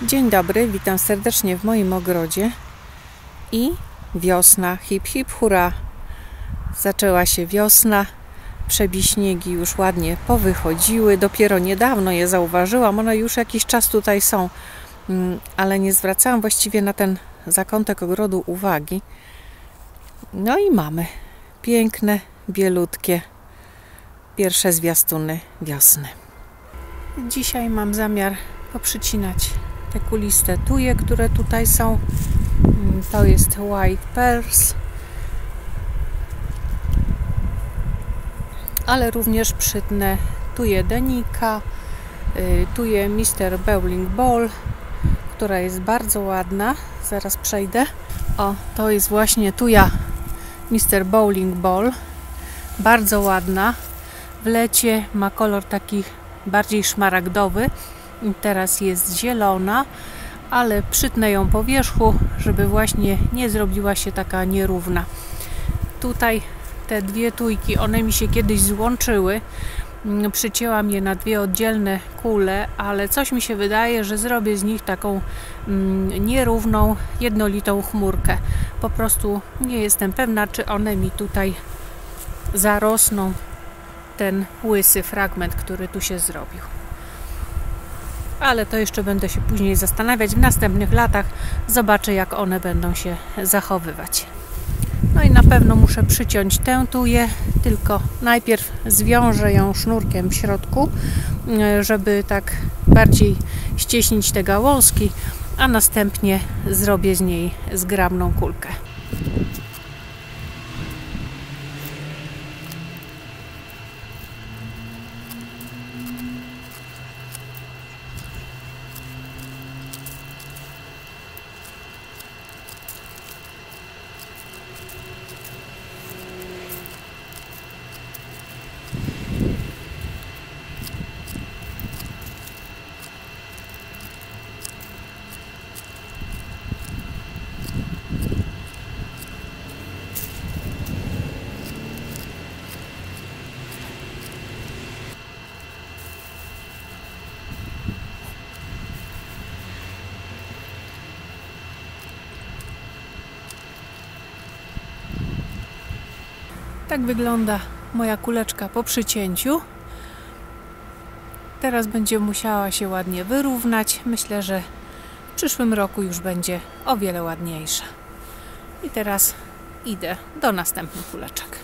Dzień dobry, witam serdecznie w moim ogrodzie i wiosna, hip hip hura, zaczęła się wiosna, przebiśniegi już ładnie powychodziły, dopiero niedawno je zauważyłam, one już jakiś czas tutaj są, ale nie zwracałam właściwie na ten zakątek ogrodu uwagi. No i mamy piękne, bielutkie, pierwsze zwiastuny wiosny. Dzisiaj mam zamiar poprzycinać te kuliste tuje, które tutaj są. To jest White Pearls, ale również przytnę tuję Denika, tuję Mr. Bowling Ball, która jest bardzo ładna. Zaraz przejdę. O, to jest właśnie tuja Mr. Bowling Ball. Bardzo ładna. W lecie ma kolor taki bardziej szmaragdowy. Teraz jest zielona, ale przytnę ją po wierzchu, żeby właśnie nie zrobiła się taka nierówna. Tutaj te dwie tujki, one mi się kiedyś złączyły. Przycięłam je na dwie oddzielne kule, ale coś mi się wydaje, że zrobię z nich taką nierówną, jednolitą chmurkę. Po prostu nie jestem pewna, czy one mi tutaj zarosną, ten łysy fragment, który tu się zrobił. Ale to jeszcze będę się później zastanawiać. W następnych latach zobaczę, jak one będą się zachowywać. No i na pewno muszę przyciąć tę tuję, tylko najpierw zwiążę ją sznurkiem w środku, żeby tak bardziej ścieśnić te gałązki, a następnie zrobię z niej zgrabną kulkę. Tak wygląda moja kuleczka po przycięciu. Teraz będzie musiała się ładnie wyrównać. Myślę, że w przyszłym roku już będzie o wiele ładniejsza. I teraz idę do następnych kuleczek.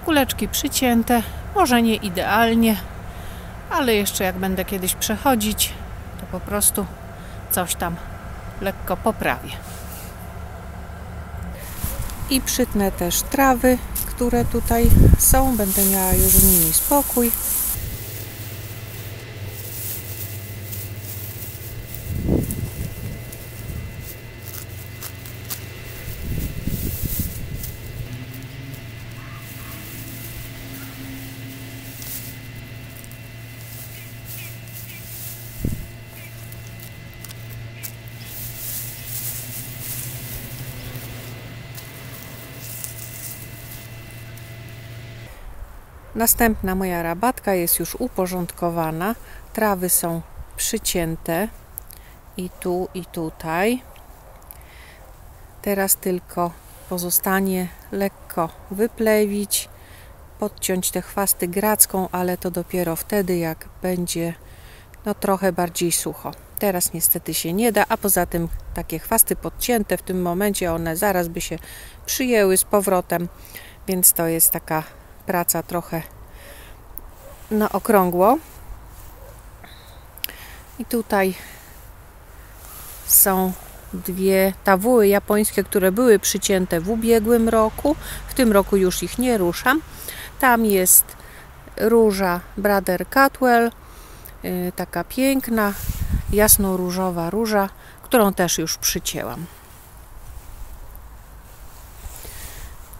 Kuleczki przycięte, może nie idealnie, ale jeszcze jak będę kiedyś przechodzić, to po prostu coś tam lekko poprawię. I przytnę też trawy, które tutaj są, będę miała już z nimi spokój. Następna moja rabatka jest już uporządkowana. Trawy są przycięte i tu, i tutaj. Teraz tylko pozostanie lekko wyplewić, podciąć te chwasty gracką, ale to dopiero wtedy, jak będzie trochę bardziej sucho. Teraz niestety się nie da, a poza tym takie chwasty podcięte w tym momencie, one zaraz by się przyjęły z powrotem, więc to jest taka praca trochę na okrągło. I tutaj są dwie tawuły japońskie, które były przycięte w ubiegłym roku. W tym roku już ich nie ruszam. Tam jest róża Brother Catwell, taka piękna, jasno-różowa róża, którą też już przycięłam.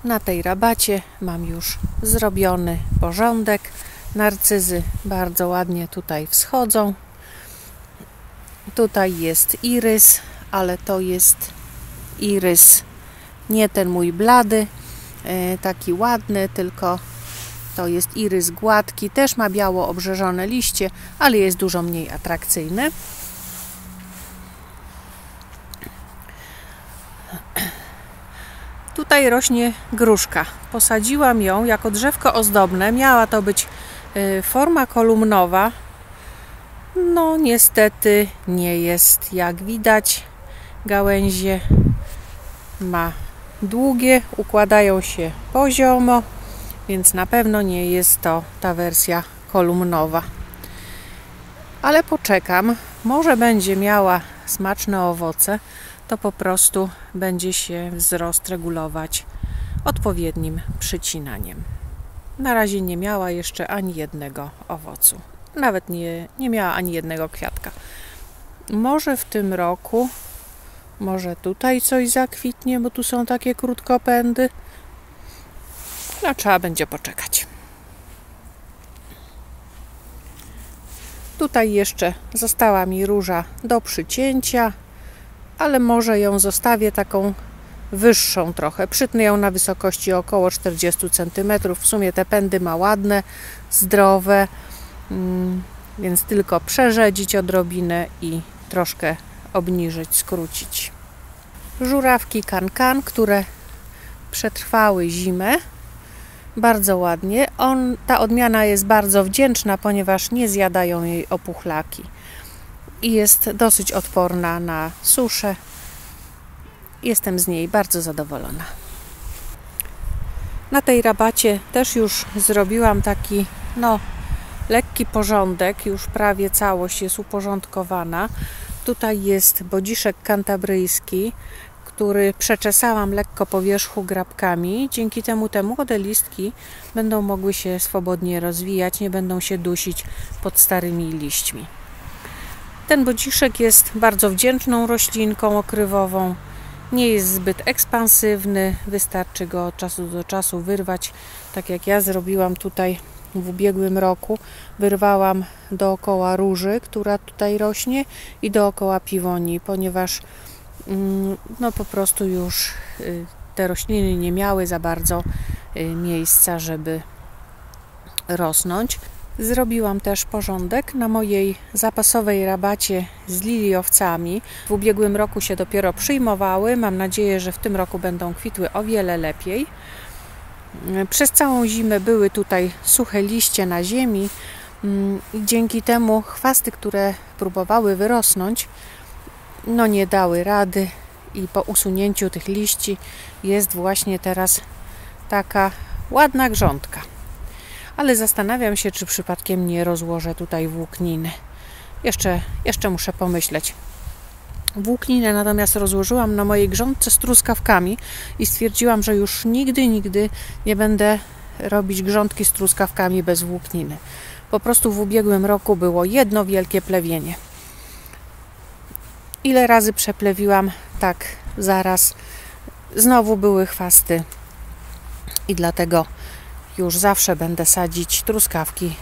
Na tej rabacie mam już zrobiony porządek. Narcyzy bardzo ładnie tutaj wschodzą. Tutaj jest irys, ale to jest irys nie ten mój blady, taki ładny, tylko to jest irys gładki. Też ma biało obrzeżone liście, ale jest dużo mniej atrakcyjny. Tutaj rośnie gruszka. Posadziłam ją jako drzewko ozdobne. Miała to być forma kolumnowa. No niestety nie jest. Jak widać, gałęzie ma długie, układają się poziomo, więc na pewno nie jest to ta wersja kolumnowa. Ale poczekam, może będzie miała smaczne owoce, to po prostu będzie się wzrost regulować odpowiednim przycinaniem. Na razie nie miała jeszcze ani jednego owocu. Nawet nie miała ani jednego kwiatka. Może w tym roku, może tutaj coś zakwitnie, bo tu są takie krótkopędy. No trzeba będzie poczekać. Tutaj jeszcze została mi róża do przycięcia, ale może ją zostawię taką wyższą trochę. Przytnę ją na wysokości około 40 cm. W sumie te pędy ma ładne, zdrowe, więc tylko przerzedzić odrobinę i troszkę obniżyć, skrócić. Żurawki Kan-Kan, które przetrwały zimę bardzo ładnie. Ta odmiana jest bardzo wdzięczna, ponieważ nie zjadają jej opuchlaki i jest dosyć odporna na suszę. Jestem z niej bardzo zadowolona. Na tej rabacie też już zrobiłam taki lekki porządek, już prawie całość jest uporządkowana. Tutaj jest bodziszek kantabryjski, który przeczesałam lekko po wierzchu grabkami. Dzięki temu te młode listki będą mogły się swobodnie rozwijać, nie będą się dusić pod starymi liśćmi. Ten bodziszek jest bardzo wdzięczną roślinką okrywową. Nie jest zbyt ekspansywny, wystarczy go od czasu do czasu wyrwać, tak jak ja zrobiłam tutaj w ubiegłym roku. Wyrwałam dookoła róży, która tutaj rośnie, i dookoła piwonii, ponieważ po prostu już te rośliny nie miały za bardzo miejsca, żeby rosnąć. Zrobiłam też porządek na mojej zapasowej rabacie z liliowcami. W ubiegłym roku się dopiero przyjmowały. Mam nadzieję, że w tym roku będą kwitły o wiele lepiej. Przez całą zimę były tutaj suche liście na ziemi i dzięki temu chwasty, które próbowały wyrosnąć, nie dały rady i po usunięciu tych liści jest właśnie teraz taka ładna grządka. Ale zastanawiam się, czy przypadkiem nie rozłożę tutaj włókniny. Jeszcze muszę pomyśleć. Włókninę natomiast rozłożyłam na mojej grządce z truskawkami i stwierdziłam, że już nigdy nie będę robić grządki z truskawkami bez włókniny. Po prostu w ubiegłym roku było jedno wielkie plewienie. Ile razy przeplewiłam, tak zaraz znowu były chwasty i dlatego już zawsze będę sadzić truskawki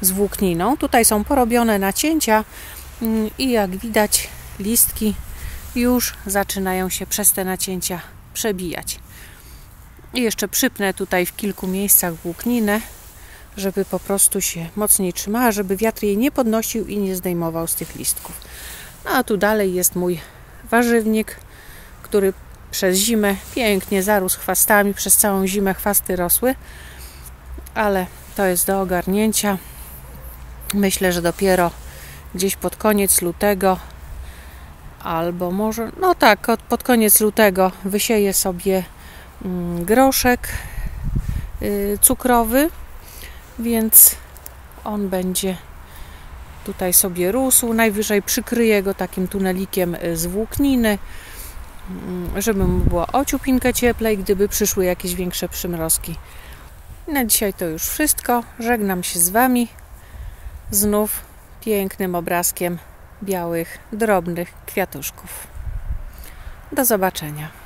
z włókniną. Tutaj są porobione nacięcia i jak widać listki już zaczynają się przez te nacięcia przebijać. I jeszcze przypnę tutaj w kilku miejscach włókninę, żeby po prostu się mocniej trzymała, żeby wiatr jej nie podnosił i nie zdejmował z tych listków. No a tu dalej jest mój warzywnik, który przez zimę pięknie zarósł chwastami. Przez całą zimę chwasty rosły, ale to jest do ogarnięcia. Myślę, że dopiero gdzieś pod koniec lutego, albo może, pod koniec lutego wysieję sobie groszek cukrowy, więc on będzie tutaj sobie rósł. Najwyżej przykryję go takim tunelikiem z włókniny, żeby mu było o ciupinkę cieplej, gdyby przyszły jakieś większe przymrozki. Na dzisiaj to już wszystko. Żegnam się z Wami znów pięknym obrazkiem białych, drobnych kwiatuszków. Do zobaczenia.